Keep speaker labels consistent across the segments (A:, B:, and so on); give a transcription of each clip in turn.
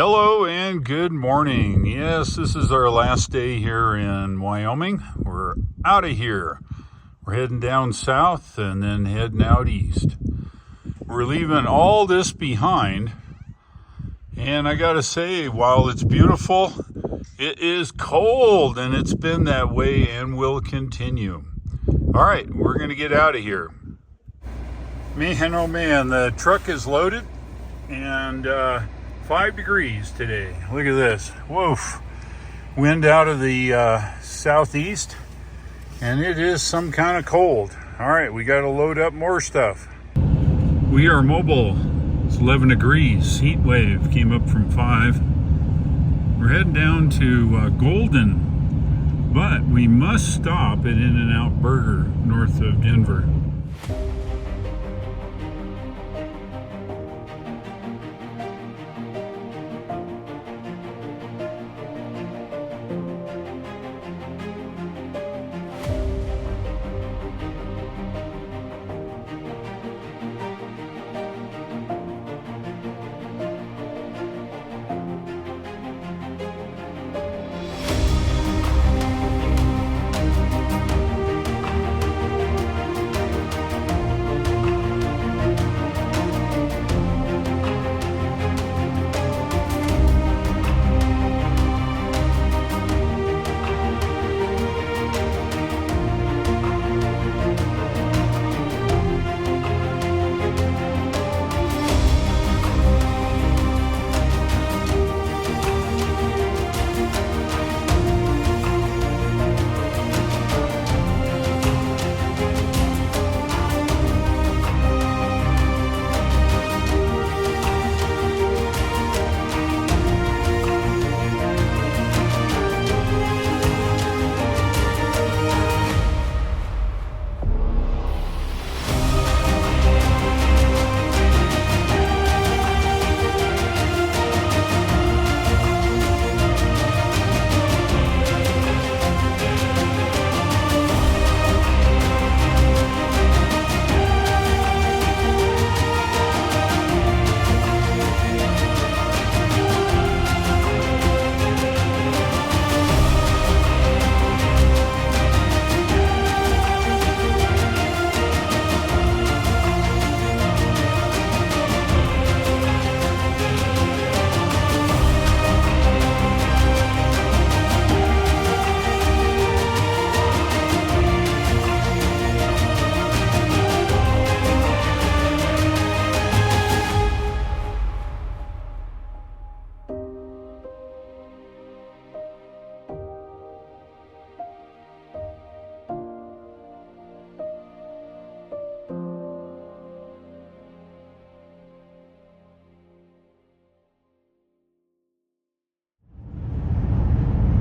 A: Hello and good morning. Yes, this is our last day here in Wyoming. We're out of here. We're heading down south and then heading out east. We're leaving all this behind. And I gotta say, while it's beautiful, it is cold, and it's been that way and will continue. All right, we're gonna get out of here. Man, oh man, the truck is loaded and 5 degrees today. Look at this. Woof. Wind out of the southeast, and it is some kind of cold. All right, we got to load up more stuff. We are mobile. It's 11 degrees. Heat wave came up from 5. We're heading down to Golden, but we must stop at In-N-Out Burger north of Denver.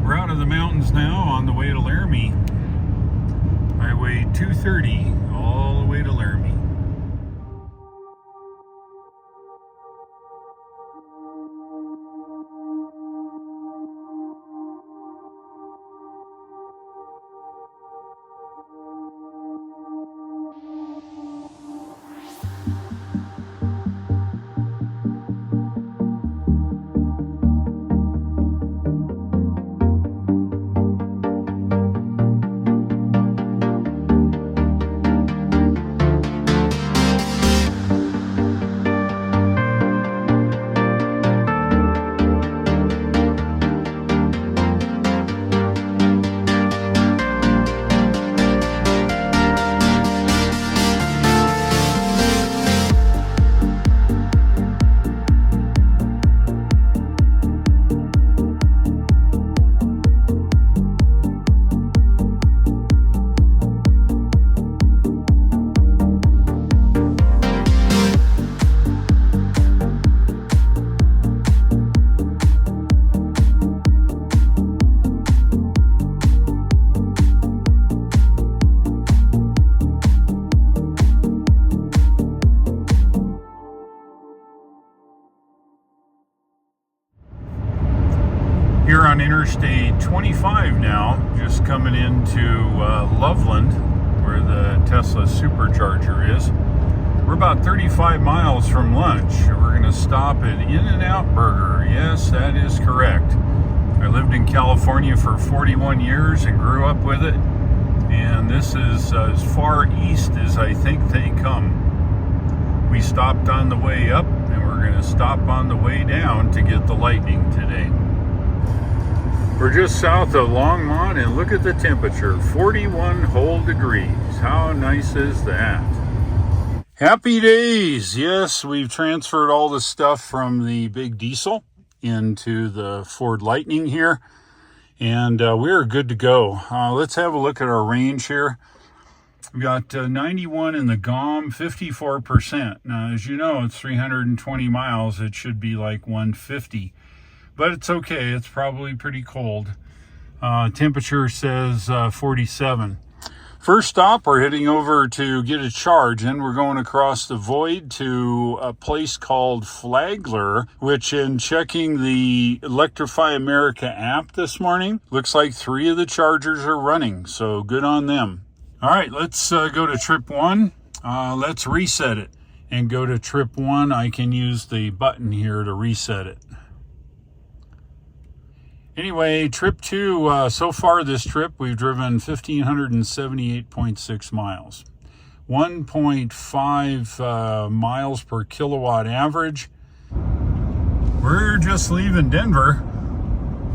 A: We're out of the mountains now on the way to Laramie. Highway 230 all the way to Laramie. Here on Interstate 25 now, just coming into Loveland, where the Tesla supercharger is. We're about 35 miles from lunch. We're going to stop at In-N-Out Burger. Yes, that is correct. I lived in California for 41 years and grew up with it. And this is as far east as I think they come. We stopped on the way up, and we're going to stop on the way down to get the lightning today. We're just south of Longmont, and look at the temperature, 41 whole degrees. How nice is that? Happy days. Yes, we've transferred all the stuff from the big diesel into the Ford Lightning here, and we're good to go. Let's have a look at our range here. We got 91 in the GOM, 54%. Now, as you know, it's 320 miles. It should be like 150, but it's okay. It's probably pretty cold. Temperature says 47. First stop, we're heading over to get a charge, and we're going across the void to a place called Flagler, which in checking the Electrify America app this morning, looks like 3 of the chargers are running, so good on them. All right, let's go to trip 1. Let's reset it and go to trip 1. I can use the button here to reset it. Anyway, trip 2, so far this trip, we've driven 1,578.6 miles. 1.5 miles per kilowatt average. We're just leaving Denver.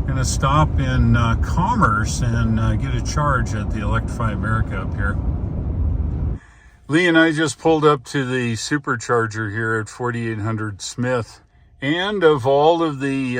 A: Going to stop in Commerce and get a charge at the Electrify America up here. Lee and I just pulled up to the supercharger here at 4800 Smith. And of all of the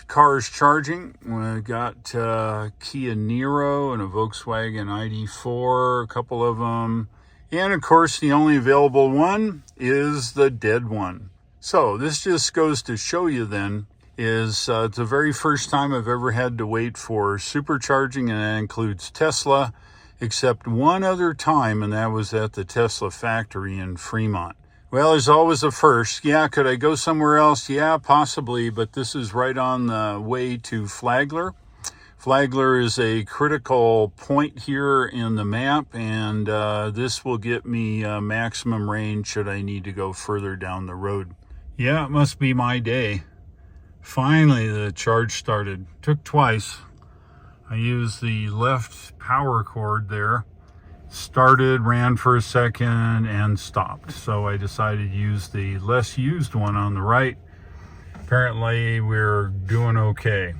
A: cars charging, we got Kia Niro and a Volkswagen ID4, a couple of them. And of course, the only available one is the dead one. So this just goes to show you then, it's the very first time I've ever had to wait for supercharging, and that includes Tesla, except one other time, and that was at the Tesla factory in Fremont. Well, there's always a first. Yeah, could I go somewhere else? Yeah, possibly, but this is right on the way to Flagler. Flagler is a critical point here in the map, and this will get me maximum range should I need to go further down the road. Yeah, it must be my day. Finally, the charge started. Took twice. I used the left power cord there. Started, ran for a second, and stopped. So I decided to use the less used one on the right. Apparently, we're doing okay.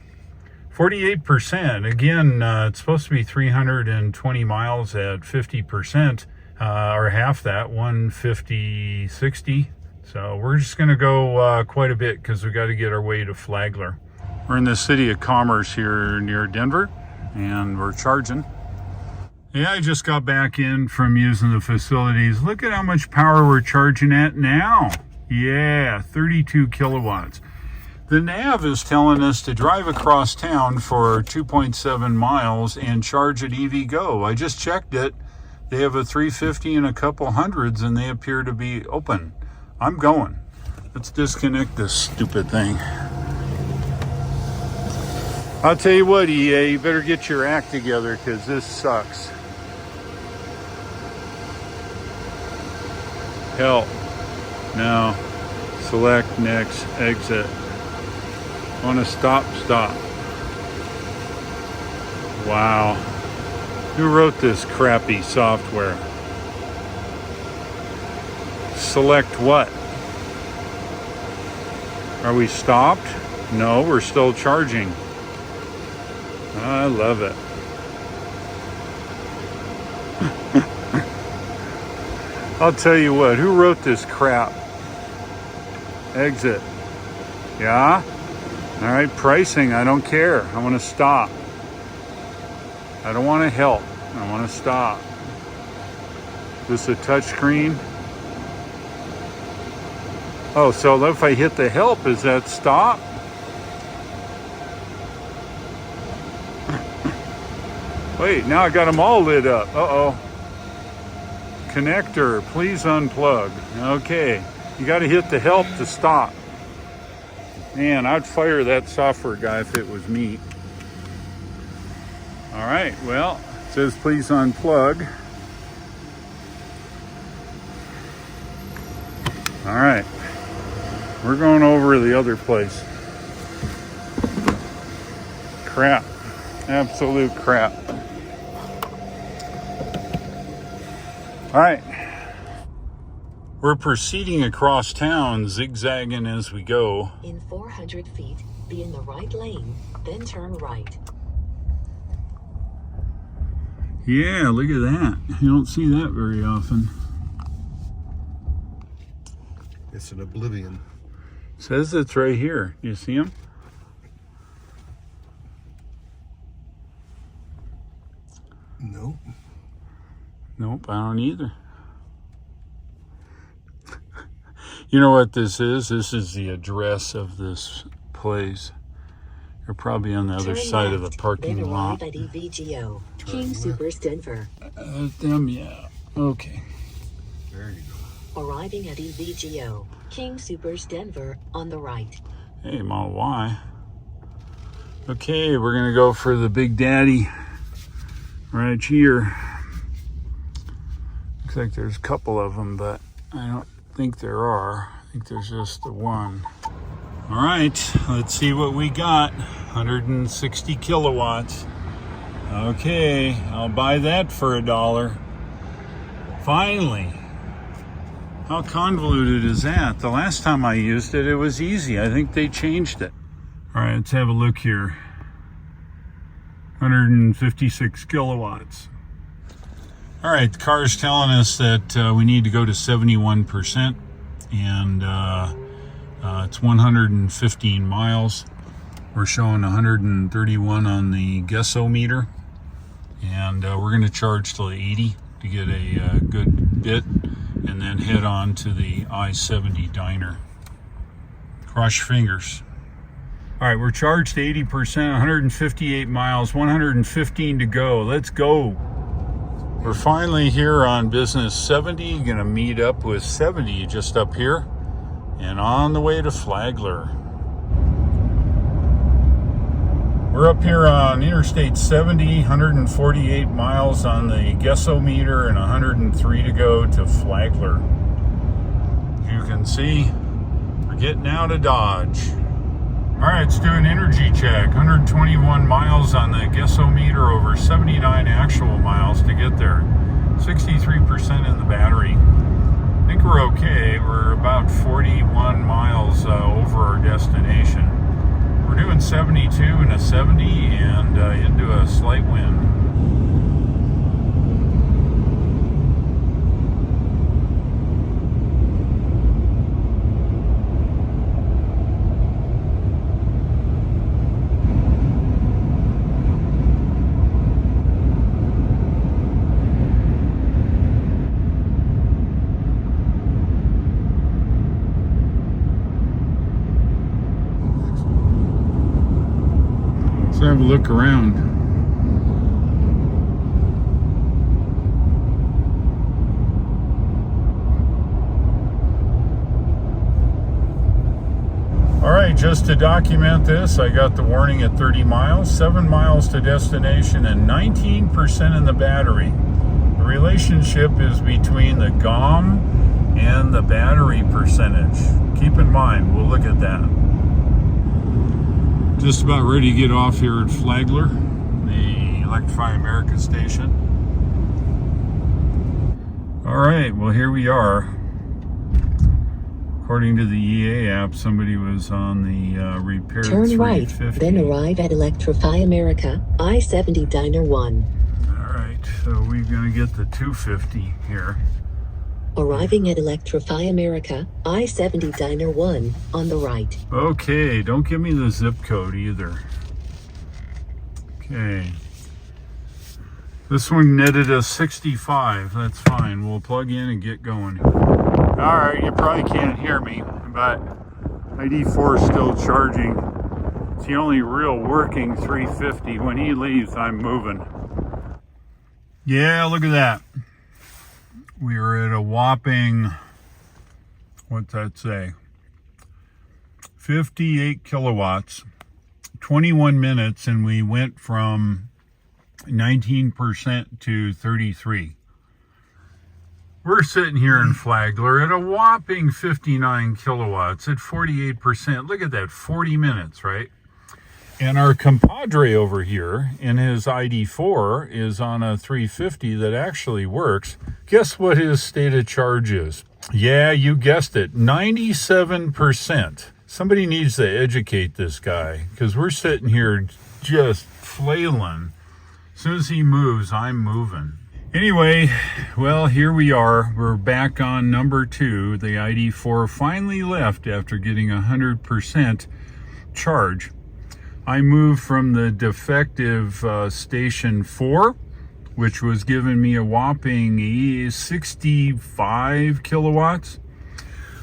A: 48%. Again, it's supposed to be 320 miles at 50%, or half that, 150, 60. So we're just going to go quite a bit because we got to get our way to Flagler. We're in the city of Commerce here near Denver, and we're charging. Yeah, I just got back in from using the facilities. Look at how much power we're charging at now. Yeah, 32 kilowatts. The nav is telling us to drive across town for 2.7 miles and charge at EVgo. I just checked it. They have a 350 and a couple hundreds, and they appear to be open. I'm going. Let's disconnect this stupid thing. I'll tell you what, EA, you better get your act together because this sucks. Help. No. Select, next, exit. Want to stop, stop. Wow. Who wrote this crappy software? Select what? Are we stopped? No, we're still charging. I love it. I'll tell you what, who wrote this crap? Exit. Yeah? All right, pricing, I don't care. I want to stop. I don't want to help. I want to stop. Is this a touch screen? Oh, so if I hit the help, is that stop? Wait, now I got them all lit up. Uh-oh. Connector, please unplug. Okay, you got to hit the help to stop. Man, I'd fire that software guy if it was me. All right, well, it says please unplug. All right, we're going over the other place. Crap, absolute crap. All right, we're proceeding across town, zigzagging as we go.
B: In 400 feet, be in the right lane, then turn right.
A: Yeah, look at that. You don't see that very often.
C: It's an oblivion.
A: Says it's right here. You see him?
C: Nope.
A: Nope, I don't either. You know what this is? This is the address of this place. You're probably on the other
B: Turn
A: side of
B: left,
A: the parking
B: then
A: lot.
B: arrive at EVGO, King Supers Denver.
A: Them, yeah. Okay.
C: There you go.
B: Arriving at EVGO, King Supers Denver on the right.
A: Hey, Model Y. Okay, we're going to go for the Big Daddy right here. Looks like there's a couple of them, but I don't think there are. I think there's just the one. All right, let's see what we got. 160 kilowatts. Okay, I'll buy that for $1. Finally. How convoluted is that? The last time I used it, it was easy. I think they changed it. All right, let's have a look here. 156 kilowatts. All right, the car is telling us that we need to go to 71%, and it's 115 miles. We're showing 131 on the guessometer, and we're going to charge till 80 to get a good bit, and then head on to the I-70 diner. Cross your fingers. All right, we're charged to 80%, 158 miles, 115 to go. Let's go. We're finally here on business 70. Gonna meet up with 70 just up here, and on the way to Flagler. We're up here on Interstate 70, 148 miles on the guessometer, and 103 to go to Flagler. As you can see, we're getting out of Dodge. All right, let's do an energy check. 121 miles on the guessometer, over 79 actual miles to get there. 63% in the battery. I think we're okay. We're about 41 miles over our destination. We're doing 72 and a 70 and into a slight wind. Let's have a look around. All right, just to document this, I got the warning at 30 miles, 7 miles to destination, and 19% in the battery. The relationship is between the GOM and the battery percentage. Keep in mind, we'll look at that. Just about ready to get off here at Flagler, the Electrify America station. All right, well, here we are. According to the EA app, somebody was on the repair
B: Turn
A: 350.
B: right, then arrive at Electrify America, I-70 Diner 1.
A: All right, so we're going to get the 250 here.
B: Arriving at Electrify America, I-70 Diner 1 on the right.
A: Okay, don't give me the zip code either. Okay. This one netted us 65. That's fine. We'll plug in and get going. All right, you probably can't hear me, but ID4 is still charging. It's the only real working 350. When he leaves, I'm moving. Yeah, look at that. We were at a whopping, what's that say? 58 kilowatts, 21 minutes, and we went from 19% to 33. We're sitting here in Flagler at a whopping 59 kilowatts at 48%. Look at that, 40 minutes, right? And our compadre over here in his ID4 is on a 350 that actually works. Guess what his state of charge is? Yeah, you guessed it, 97%. Somebody needs to educate this guy because we're sitting here just flailing. As soon as he moves, I'm moving. Anyway, well, here we are. We're back on number 2. The ID4 finally left after getting 100% charge. I moved from the defective station 4, which was giving me a whopping 65 kilowatts.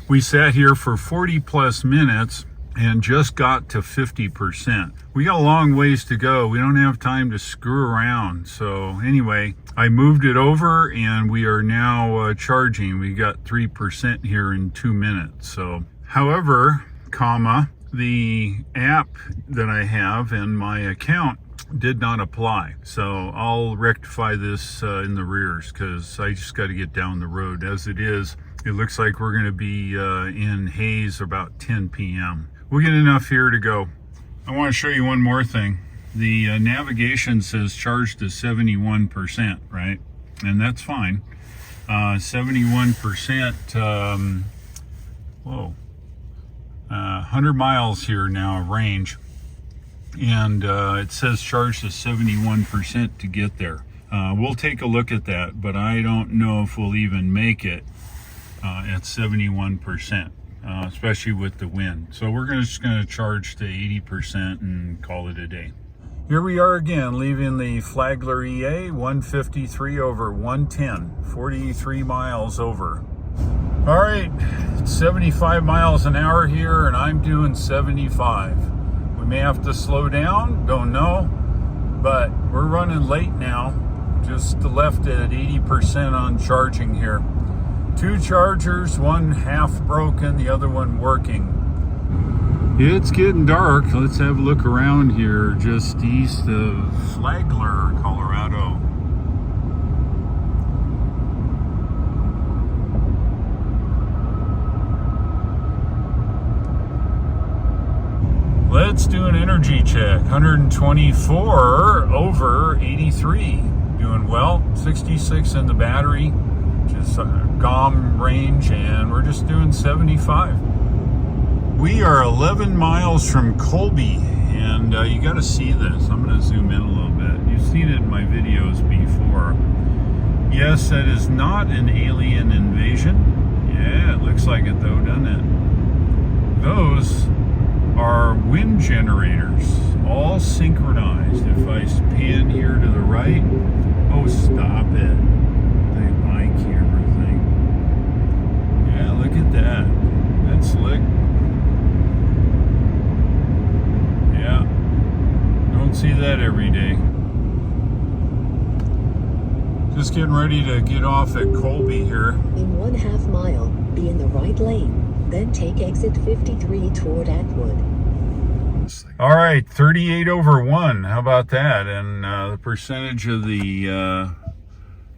A: We sat here for 40 plus minutes and just got to 50%. We got a long ways to go. We don't have time to screw around. So anyway, I moved it over and we are now charging. We got 3% here in 2 minutes. So, however, the app that I have in my account did not apply. So I'll rectify this in the rears because I just got to get down the road. As it is, it looks like we're going to be in Hays about 10 p.m. We'll get enough here to go. I want to show you one more thing. The navigation says charge to 71%, right? And that's fine. 71%, whoa. 100 miles here now, range. And it says charge to 71% to get there. We'll take a look at that, but I don't know if we'll even make it at 71%, especially with the wind. So we're just going to charge to 80% and call it a day. Here we are again, leaving the Flagler EA, 153 over 110, 43 miles over. All right, it's 75 miles an hour here, and I'm doing 75. We may have to slow down, don't know, but we're running late now. Just left at 80% on charging here. 2 chargers, one half broken, the other one working. It's getting dark. Let's have a look around here, just east of Flagler, Colorado. Let's do an energy check. 124 over 83. Doing well. 66 in the battery. Just GOM range, and we're just doing 75. We are 11 miles from Colby, and you got to see this. I'm going to zoom in a little bit. You've seen it in my videos before. Yes, that is not an alien invasion. Yeah, it looks like it though, doesn't it? Those are wind generators, all synchronized. If I pan here to the right, oh, stop it. The mic camera thing. Yeah, look at that. That's slick. Yeah, don't see that every day. Just getting ready to get off at Colby here.
B: In 1/2 mile, be in the right lane. Then take exit 53 toward Atwood.
A: All right, 38 over 1. How about that? And the percentage of the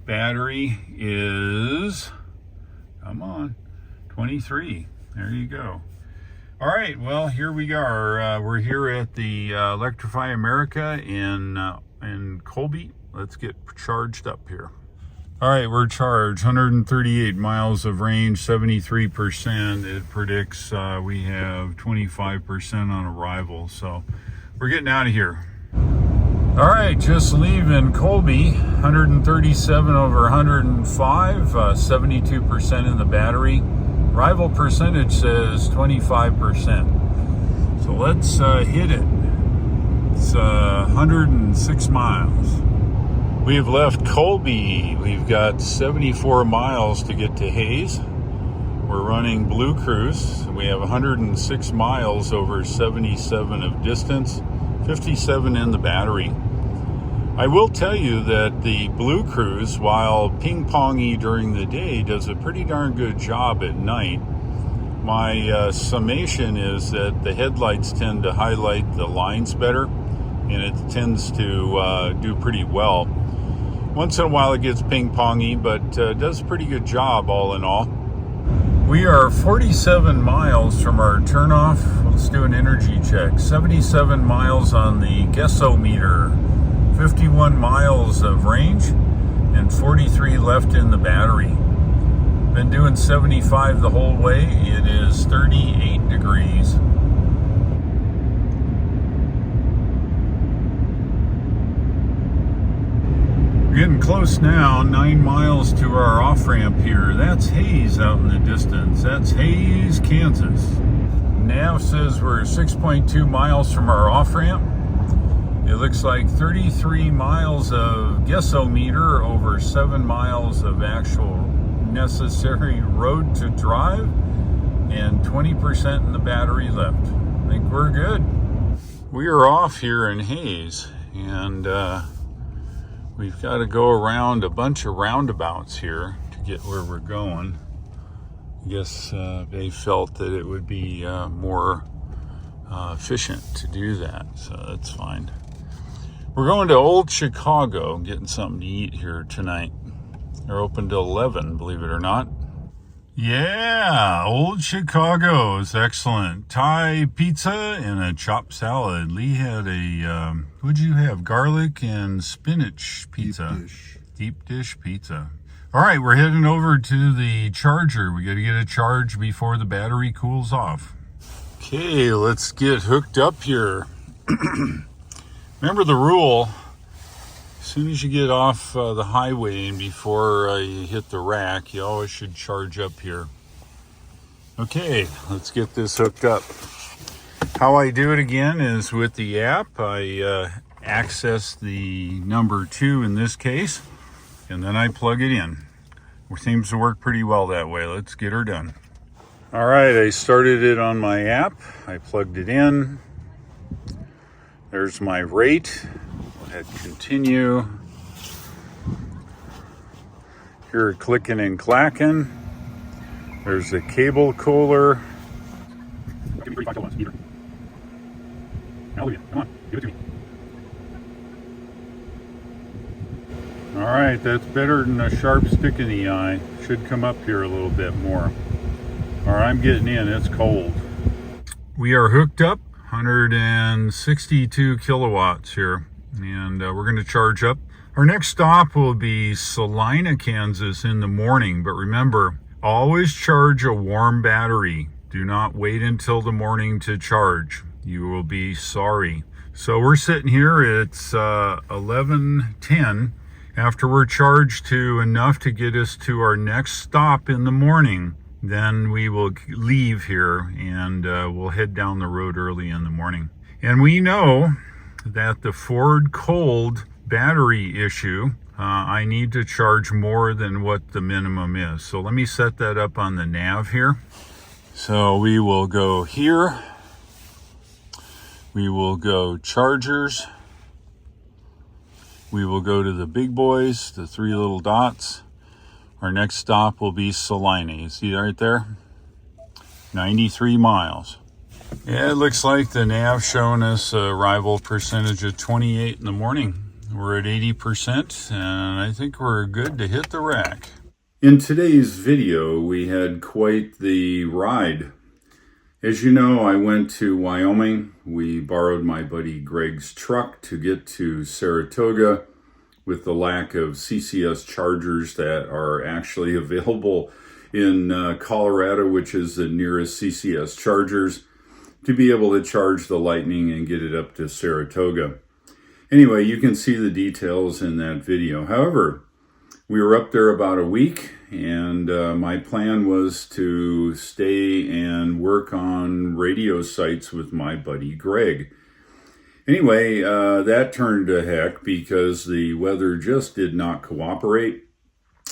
A: battery is, come on, 23. There you go. All right, well, here we are. We're here at the Electrify America in Colby. Let's get charged up here. All right, we're charged. 138 miles of range, 73%. It predicts we have 25% on arrival. So we're getting out of here. All right, just leaving Colby. 137 over 105, 72% in the battery. Arrival percentage says 25%. So let's hit it. It's 106 miles. We've left Colby. We've got 74 miles to get to Hays. We're running Blue Cruise. We have 106 miles over 77 of distance, 57 in the battery. I will tell you that the Blue Cruise, while ping-pongy during the day, does a pretty darn good job at night. My summation is that the headlights tend to highlight the lines better, and it tends to do pretty well. Once in a while it gets ping-pongy, but does a pretty good job all in all. We are 47 miles from our turnoff. Let's do an energy check. 77 miles on the guessometer, 51 miles of range, and 43 left in the battery. Been doing 75 the whole way. It is 38 degrees. We're getting close now, 9 miles to our off-ramp here. That's Hays out in the distance. That's Hays, Kansas. Nav says we're 6.2 miles from our off-ramp. It looks like 33 miles of guessometer over 7 miles of actual necessary road to drive, and 20% in the battery left. I think we're good. We are off here in Hays, and we've got to go around a bunch of roundabouts here to get where we're going. I guess they felt that it would be more efficient to do that, so that's fine. We're going to Old Chicago, getting something to eat here tonight. They're open till 11, believe it or not. Yeah, Old Chicago is excellent. Thai pizza and a chopped salad. Lee had a, what'd you have? Garlic and spinach pizza. Deep dish pizza. All right, we're heading over to the charger. We got to get a charge before the battery cools off. Okay, let's get hooked up here. Remember the rule. As soon as you get off the highway and before you hit the rack, you always should charge up here. Okay, let's get this hooked up. How I do it again is with the app. I access the number 2 in this case, and then I plug it in. It seems to work pretty well that way. Let's get her done. All right, I started it on my app. I plugged it in. There's my rate. Hit continue. Hear it clicking and clacking. There's the cable cooler. Give me 35 kilowatts, either. Hallelujah. Come on, give it to me. All right, that's better than a sharp stick in the eye. Should come up here a little bit more. All right, I'm getting in. It's cold. We are hooked up. 162 kilowatts here. And we're going to charge up. Our next stop will be Salina, Kansas in the morning. But remember, always charge a warm battery. Do not wait until the morning to charge. You will be sorry. So we're sitting here. It's 11:10. After we're charged to enough to get us to our next stop in the morning, then we will leave here and we'll head down the road early in the morning. And we know that the Ford cold battery issue, I need to charge more than what the minimum is. So let me set that up on the nav here. So we will go here. We will go chargers. We will go to the big boys, the 3 little dots. Our next stop will be Salina. You see that right there? 93 miles. Yeah, it looks like the nav showing us a arrival percentage of 28 in the morning. We're at 80%, and I think we're good to hit the rack. In today's video, we had quite the ride. As you know, I went to Wyoming. We borrowed my buddy Greg's truck to get to Saratoga. With the lack of CCS chargers that are actually available in Colorado, which is the nearest CCS chargers, to be able to charge the Lightning and get it up to Saratoga. Anyway, you can see the details in that video. However, we were up there about a week, and my plan was to stay and work on radio sites with my buddy Greg. Anyway, that turned to heck because the weather just did not cooperate.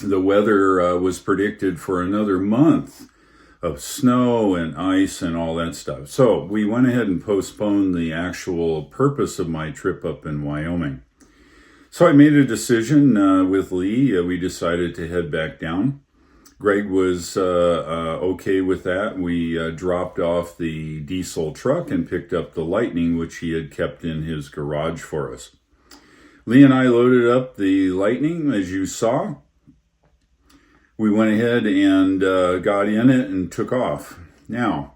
A: The weather was predicted for another month of snow and ice and all that stuff. So we went ahead and postponed the actual purpose of my trip up in Wyoming. So I made a decision with Lee. We decided to head back down. Greg was okay with that. We dropped off the diesel truck and picked up the Lightning, which he had kept in his garage for us. Lee and I loaded up the Lightning, as you saw. We went ahead and got in it and took off. Now,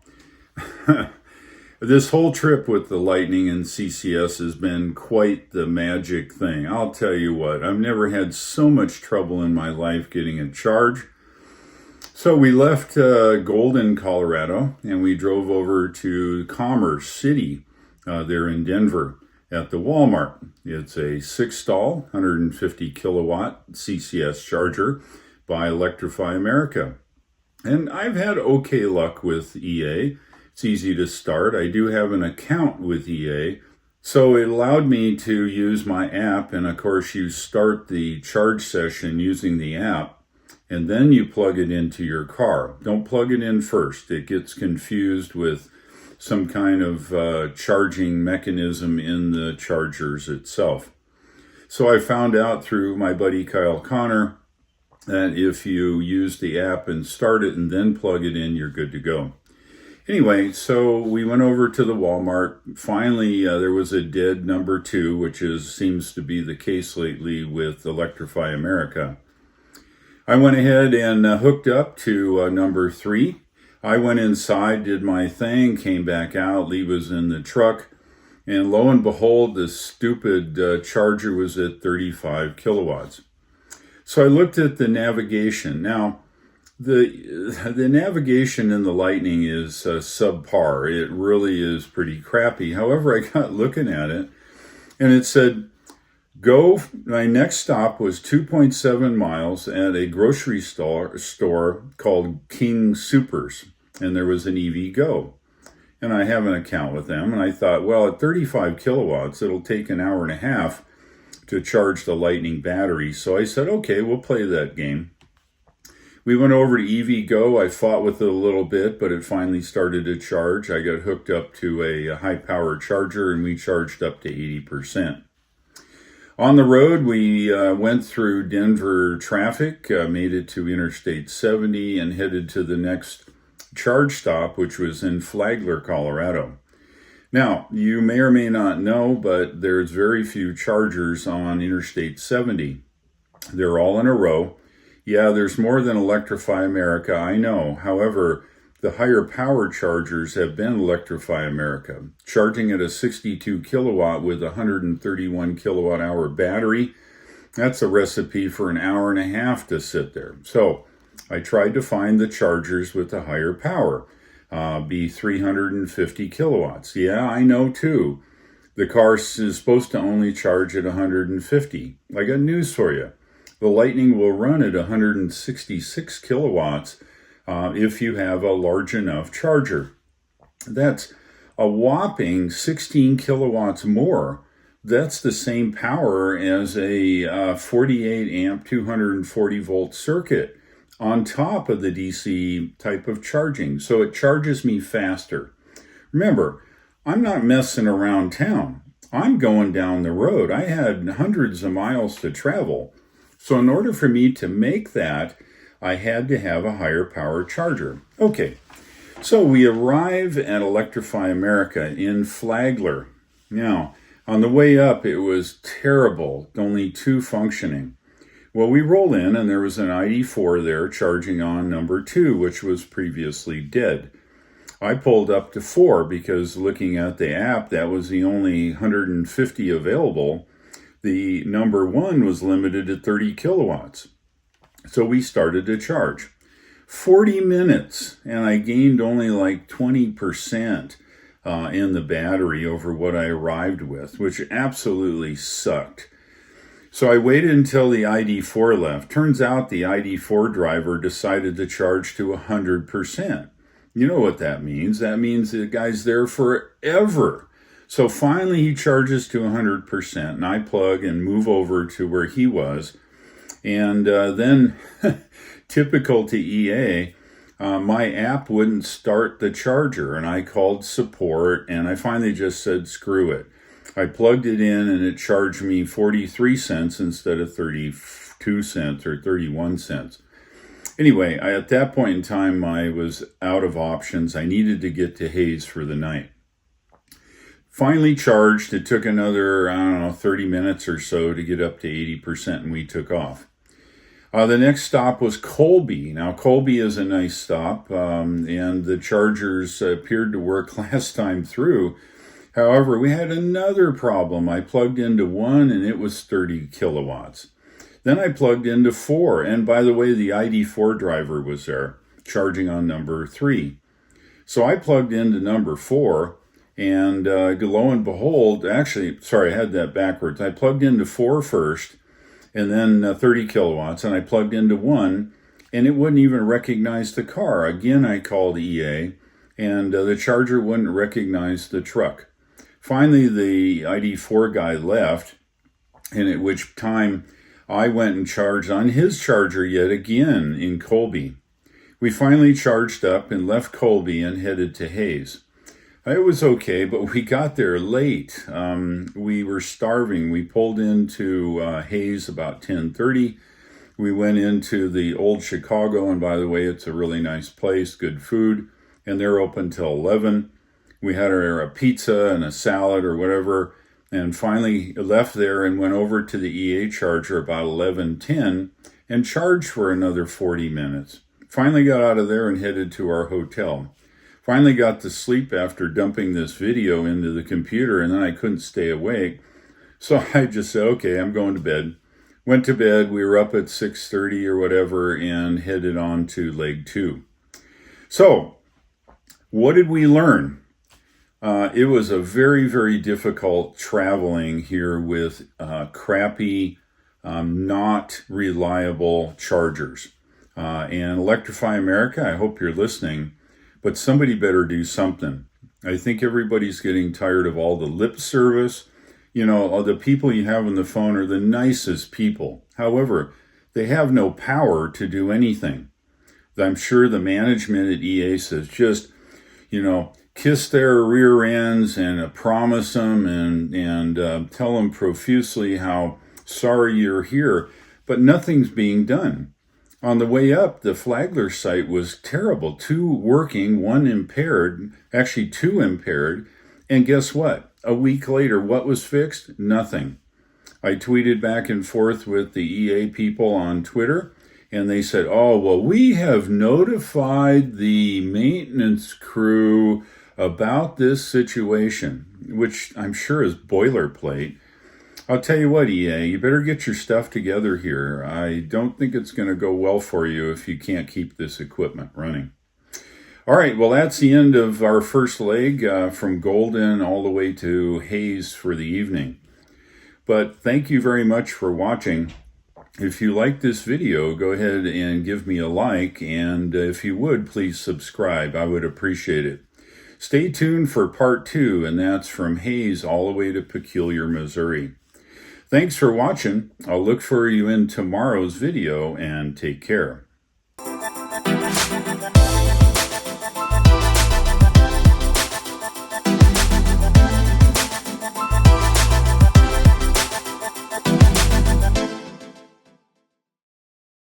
A: this whole trip with the Lightning and CCS has been quite the magic thing. I'll tell you what, I've never had so much trouble in my life getting a charge. So we left Golden, Colorado, and we drove over to Commerce City there in Denver at the Walmart. It's a 6-stall, 150 kilowatt CCS charger by Electrify America. And I've had okay luck with EA. It's easy to start. I do have an account with EA, so it allowed me to use my app, and of course you start the charge session using the app, and then you plug it into your car. Don't plug it in first. It gets confused with some kind of charging mechanism in the chargers itself. So I found out through my buddy Kyle Connor that if you use the app and start it and then plug it in, you're good to go. Anyway, so we went over to the Walmart. Finally, there was a dead number 2, which seems to be the case lately with Electrify America. I went ahead and hooked up to number 3. I went inside, did my thing, came back out. Lee was in the truck, and lo and behold, this stupid charger was at 35 kilowatts. So I looked at the navigation. Now, the navigation in the Lightning is subpar. It really is pretty crappy. However, I got looking at it, and it said, my next stop was 2.7 miles at a grocery store called King Supers, and there was an EV Go. And I have an account with them, and I thought, well, at 35 kilowatts, it'll take an hour and a half to charge the Lightning battery. So I said, okay, we'll play that game. We went over to EV Go. I fought with it a little bit, but it finally started to charge. I got hooked up to a high-power charger, and we charged up to 80%. On the road, we went through Denver traffic, made it to Interstate 70, and headed to the next charge stop, which was in Flagler, Colorado. Now, you may or may not know, but there's very few chargers on Interstate 70. They're all in a row. Yeah, there's more than Electrify America, I know. However, the higher power chargers have been Electrify America. Charging at a 62 kilowatt with a 131 kilowatt hour battery, that's a recipe for an hour and a half to sit there. So I tried to find the chargers with the higher power, be 350 kilowatts. Yeah, I know too. The car is supposed to only charge at 150. I got news for you. The Lightning will run at 166 kilowatts if you have a large enough charger. That's a whopping 16 kilowatts more. That's the same power as a 48 amp, 240 volt circuit on top of the DC type of charging. So it charges me faster. Remember, I'm not messing around town. I'm going down the road. I had hundreds of miles to travel. So in order for me to make that, I had to have a higher power charger. Okay, so we arrive at Electrify America in Flagler. Now, on the way up, it was terrible, only 2 functioning. Well, we roll in, and there was an ID4 there charging on number 2, which was previously dead. I pulled up to 4 because looking at the app, that was the only 150 available. The number 1 was limited to 30 kilowatts. So we started to charge. 40 minutes, and I gained only like 20% in the battery over what I arrived with, which absolutely sucked. So I waited until the ID4 left. Turns out the ID4 driver decided to charge to 100%. You know what that means. That means the guy's there forever. So finally he charges to 100%, and I plug and move over to where he was. And then, typical to EA, my app wouldn't start the charger, and I called support, and I finally just said, screw it. I plugged it in, and it charged me 43 cents instead of 32 cents or 31 cents. Anyway, at that point in time, I was out of options. I needed to get to Hayes for the night. Finally charged. It took another, I don't know, 30 minutes or so to get up to 80%, and we took off. The next stop was Colby. Now, Colby is a nice stop, and the chargers appeared to work last time through. However, we had another problem. I plugged into one, and it was 30 kilowatts. Then I plugged into 4, and by the way, the ID4 driver was there, charging on number 3. So I plugged into number 4, and lo and behold, actually, sorry, I had that backwards. I plugged into 4 first, and then 30 kilowatts, and I plugged into 1, and it wouldn't even recognize the car. Again, I called EA, and the charger wouldn't recognize the truck. Finally, the ID4 guy left, and at which time I went and charged on his charger yet again in Colby. We finally charged up and left Colby and headed to Hayes. It was okay, but we got there late. We were starving. We pulled into Hayes about 10:30. We went into the Old Chicago, and by the way, it's a really nice place, good food, and they're open till 11. We had a pizza and a salad or whatever, and finally left there and went over to the EA charger about 11:10 and charged for another 40 minutes. Finally got out of there and headed to our hotel. Finally got to sleep after dumping this video into the computer, and then I couldn't stay awake. So I just said, okay, I'm going to bed. Went to bed. We were up at 6:30 or whatever and headed on to leg 2. So what did we learn? It was a very, very difficult traveling here with crappy, not reliable chargers. And Electrify America, I hope you're listening. But somebody better do something. I think everybody's getting tired of all the lip service. You know, the people you have on the phone are the nicest people. However, they have no power to do anything. I'm sure the management at EA says just, kiss their rear ends and promise them and tell them profusely how sorry you're here. But nothing's being done. On the way up, the Flagler site was terrible. 2 working, 1 impaired, actually 2 impaired. And guess what? A week later, what was fixed? Nothing. I tweeted back and forth with the EA people on Twitter, and they said, oh, well, we have notified the maintenance crew about this situation, which I'm sure is boilerplate. I'll tell you what, EA, you better get your stuff together here. I don't think it's going to go well for you if you can't keep this equipment running. All right, well, that's the end of our first leg from Golden all the way to Hayes for the evening. But thank you very much for watching. If you like this video, go ahead and give me a like, and if you would, please subscribe. I would appreciate it. Stay tuned for part 2, and that's from Hayes all the way to Peculiar, Missouri. Thanks for watching. I'll look for you in tomorrow's video, and take care.